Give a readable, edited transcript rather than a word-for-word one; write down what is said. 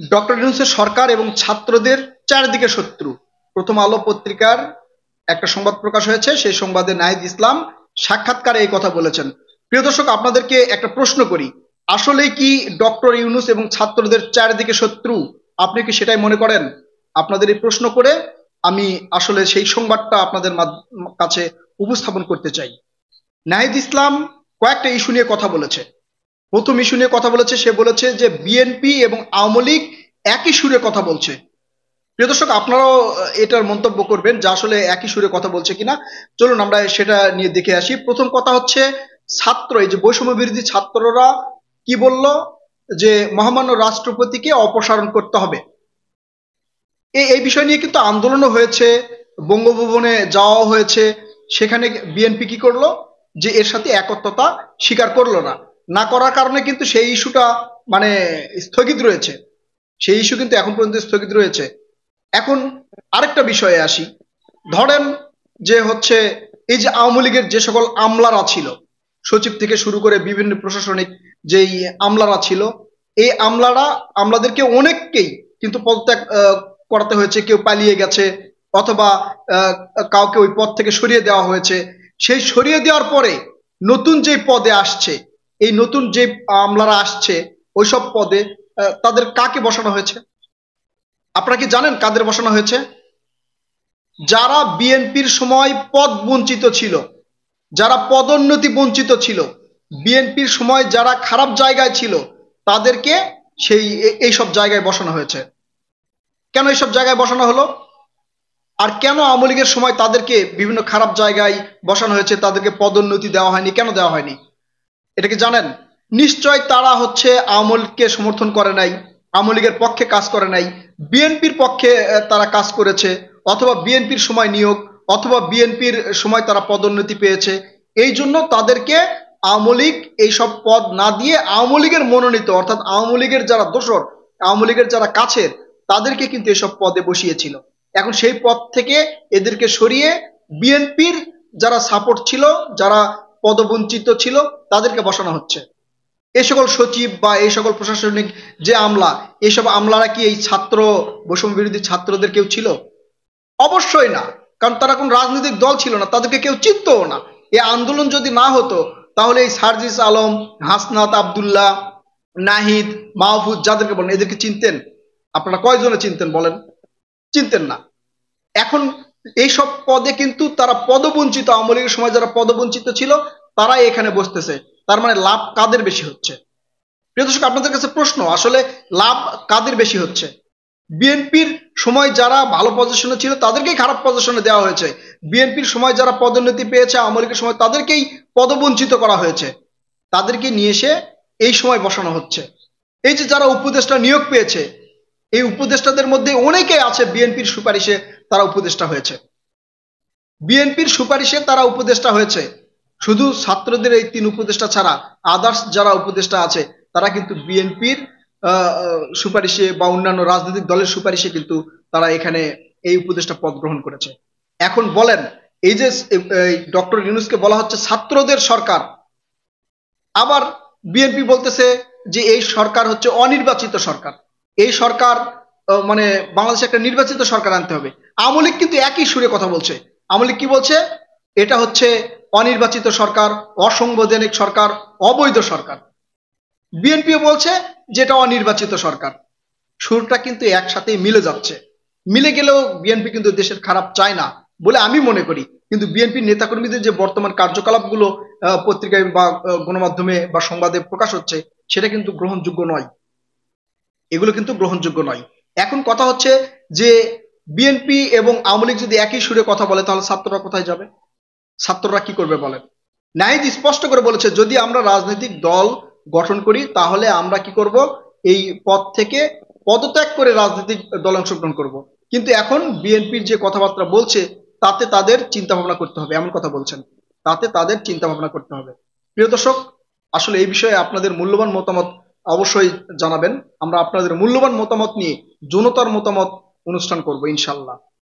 Doctor ইউনূসের সরকার এবং ছাত্রদের চারদিকে শত্রু। প্রথম আলো পত্রিকার একটা সংবাদ প্রকাশ হয়েছে, সেই সংবাদে নাহিদ ইসলাম সাক্ষাৎকারে এই কথা বলেছেন। প্রিয় দর্শক, আপনাদেরকে একটা প্রশ্ন করি, আসলেই কি ডক্টর ইউনূস এবং ছাত্রদের চারদিকে শত্রু? আপনি কি সেটাই মনে করেন? আপনাদের এই প্রশ্ন করে আমি আসলে সেই সংবাদটা আপনাদের কাছে উপস্থাপন করতে চাই। নাহিদ ইসলাম কয়েকটা ইস্যু নিয়ে কথা বলেছে। প্রথম ইস্যু নিয়ে কথা বলেছে, সে বলেছে যে বিএনপি এবং আওয়ামী লীগ একই সুরে কথা বলছে। প্রিয় দর্শক, আপনারাও এটার মন্তব্য করবেন যে আসলে একই সুরে কথা বলছে কিনা। চলুন আমরা সেটা নিয়ে দেখে আসি। প্রথম কথা হচ্ছে, ছাত্র, এই যে বৈষম্য বিরোধী ছাত্ররা কি বলল, যে মহামান্য রাষ্ট্রপতিকে অপসারণ করতে হবে। এই বিষয় নিয়ে কিন্তু আন্দোলনও হয়েছে, বঙ্গভবনে যাওয়া হয়েছে। সেখানে বিএনপি কি করলো, যে এর সাথে একত্রতা স্বীকার করলো না। না করার কারণে কিন্তু সেই ইস্যুটা মানে স্থগিত রয়েছে। সেই ইস্যু কিন্তু এখন পর্যন্ত স্থগিত রয়েছে। এখন আরেকটা বিষয়ে আসি। ধরেন যে হচ্ছে, এই যে আওয়ামী লীগের যে সকল আমলারা ছিল, সচিব থেকে শুরু করে বিভিন্ন প্রশাসনিক যেই আমলারা ছিল, এই আমলাদেরকে অনেককেই কিন্তু পদত্যাগ করাতে হয়েছে। কেউ পালিয়ে গেছে, অথবা কাউকে ওই পদ থেকে সরিয়ে দেওয়া হয়েছে। সেই সরিয়ে দেওয়ার পরে নতুন যে পদে আসছে, এই নতুন যে আমলারা আসছে ওইসব পদে তাদের কাকে বসানো হয়েছে? আপনারা কি জানেন কাদের বসানো হয়েছে? যারা বিএনপির সময় পদ বঞ্চিত ছিল, যারা পদোন্নতি বঞ্চিত ছিল, বিএনপির সময় যারা খারাপ জায়গায় ছিল, তাদেরকে এইসব জায়গায় বসানো হয়েছে। কেন এইসব জায়গায় বসানো হলো? আর কেন আওয়ামী লীগের সময় তাদেরকে বিভিন্ন খারাপ জায়গায় বসানো হয়েছে, তাদেরকে পদোন্নতি দেওয়া হয়নি? কেন দেওয়া হয়নি এটা কি জানেন? নিশ্চয় তারা হচ্ছে আওয়ামী লীগকে সমর্থন করে নাই, আওয়ামী লীগের পক্ষে কাজ করে নাই, বিএনপির পক্ষে তারা কাজ করেছে, অথবা বিএনপির সময় নিয়োগ, অথবা বিএনপির সময় তারা পদোন্নতি পেয়েছে। এই জন্য তাদেরকে আওয়ামী লীগ এইসব পদ না দিয়ে আওয়ামী লীগের মনোনীত, অর্থাৎ আওয়ামী লীগের যারা দোসর, আওয়ামী লীগের যারা কাছের, তাদেরকে কিন্তু এসব পদে বসিয়েছিল। এখন সেই পদ থেকে এদেরকে সরিয়ে বিএনপির যারা সাপোর্ট ছিল, যারা পদবঞ্চিত ছিল, তাদেরকে বসানো হচ্ছে। এই সকল সচিব বা এই সকল প্রশাসনিক যে আমলা, এইসব আমলারা কি এই বৈষম্য বিরোধী ছাত্রদের কেউ ছিল? অবশ্যই না, কারণ তারা কোন রাজনৈতিক দল ছিল না, তাদেরকে কেউ চিনতও না। এই আন্দোলন যদি না হতো, তাহলে এই সার্জিস আলম, হাসনাত আব্দুল্লাহ, নাহিদ, মাহফুজ, যাদেরকে বলেন, এদেরকে চিনতেন? আপনারা কয়জনে চিনতেন বলেন? চিনতেন না। এখন এইসব পদে কিন্তু তারা পদবঞ্চিত, আওয়ামী লীগের সময় যারা পদবঞ্চিত ছিল, তারাই এখানে বসতেছে। তার মানে লাভ কাদের বেশি হচ্ছে? প্রিয় দর্শক, আপনাদের কাছে প্রশ্ন, আসলে লাভ কাদের বেশি হচ্ছে? বিএনপির সময় যারা ভালো পজিশনে ছিল, তাদেরকেই খারাপ পজিশনে দেওয়া হয়েছে। বিএনপির সময় যারা পদোন্নতি পেয়েছে, আওয়ামী লীগের সময় তাদেরকেই পদবঞ্চিত করা হয়েছে। তাদেরকে নিয়ে এসে এই সময় বসানো হচ্ছে। এই যে যারা উপদেষ্টা নিয়োগ পেয়েছে, এই উপদেষ্টাদের মধ্যে অনেকে আছে বিএনপির সুপারিশে তারা উপদেষ্টা হয়েছে। বিএনপির সুপারিশে তারা উপদেষ্টা হয়েছে। শুধু ছাত্রদের এই 3 উপদেষ্টা ছাড়া আদার্স যারা উপদেষ্টা আছে, তারা কিন্তু বিএনপির সুপারিশে বা অন্যান্য রাজনৈতিক দলের সুপারিশে কিন্তু তারা এখানে এই উপদেষ্টা পদ গ্রহণ করেছে। এখন বলেন, এই যে ডক্টর ইউনূসকে বলা হচ্ছে ছাত্রদের সরকার, আবার বিএনপি বলতেছে যে এই সরকার হচ্ছে অনির্বাচিত সরকার। এই সরকার মানে বাংলাদেশে একটা নির্বাচিত সরকার আনতে হবে। আওয়ামী লীগ কিন্তু একই সুরে কথা বলছে। আওয়ামী লীগ কি বলছে? এটা হচ্ছে অনির্বাচিত সরকার, অসাংবিধানিক সরকার, অবৈধ সরকার। বিএনপিও বলছে যে এটা অনির্বাচিত সরকার। সুরটা কিন্তু একসাথেই মিলে যাচ্ছে। মিলে গেলেও বিএনপি কিন্তু দেশের খারাপ চায় না বলে আমি মনে করি। কিন্তু বিএনপির নেতাকর্মীদের যে বর্তমান কার্যকলাপগুলো পত্রিকায় বা গণমাধ্যমে বা সংবাদে প্রকাশ হচ্ছে, সেটা কিন্তু গ্রহণযোগ্য নয়। এগুলো কিন্তু গ্রহণযোগ্য নয়। এখন কথা হচ্ছে যে বিএনপি এবং আওয়ামী লীগ যদি একই সুরে কথা বলে, তাহলে ছাত্ররা কোথায় যাবে? ছাত্ররা কি করবে বলেন? নাহিদ স্পষ্ট করে বলেছে, যদি আমরা রাজনৈতিক দল গঠন করি, তাহলে আমরা কি করব, এই পদ থেকে পদত্যাগ করে রাজনৈতিক দলে অংশগ্রহণ করব। কিন্তু এখন বিএনপির যে কথাবার্তা বলছে, তাতে তাদের চিন্তা ভাবনা করতে হবে, এমন কথা বলছেন। তাতে তাদের চিন্তা ভাবনা করতে হবে। প্রিয় দর্শক, আসলে এই বিষয়ে আপনাদের মূল্যবান মতামত অবশ্যই জানাবেন। আমরা আপনাদের মূল্যবান মতামত নিয়ে জনতার মতামত অনুষ্ঠান করব ইনশাল্লাহ।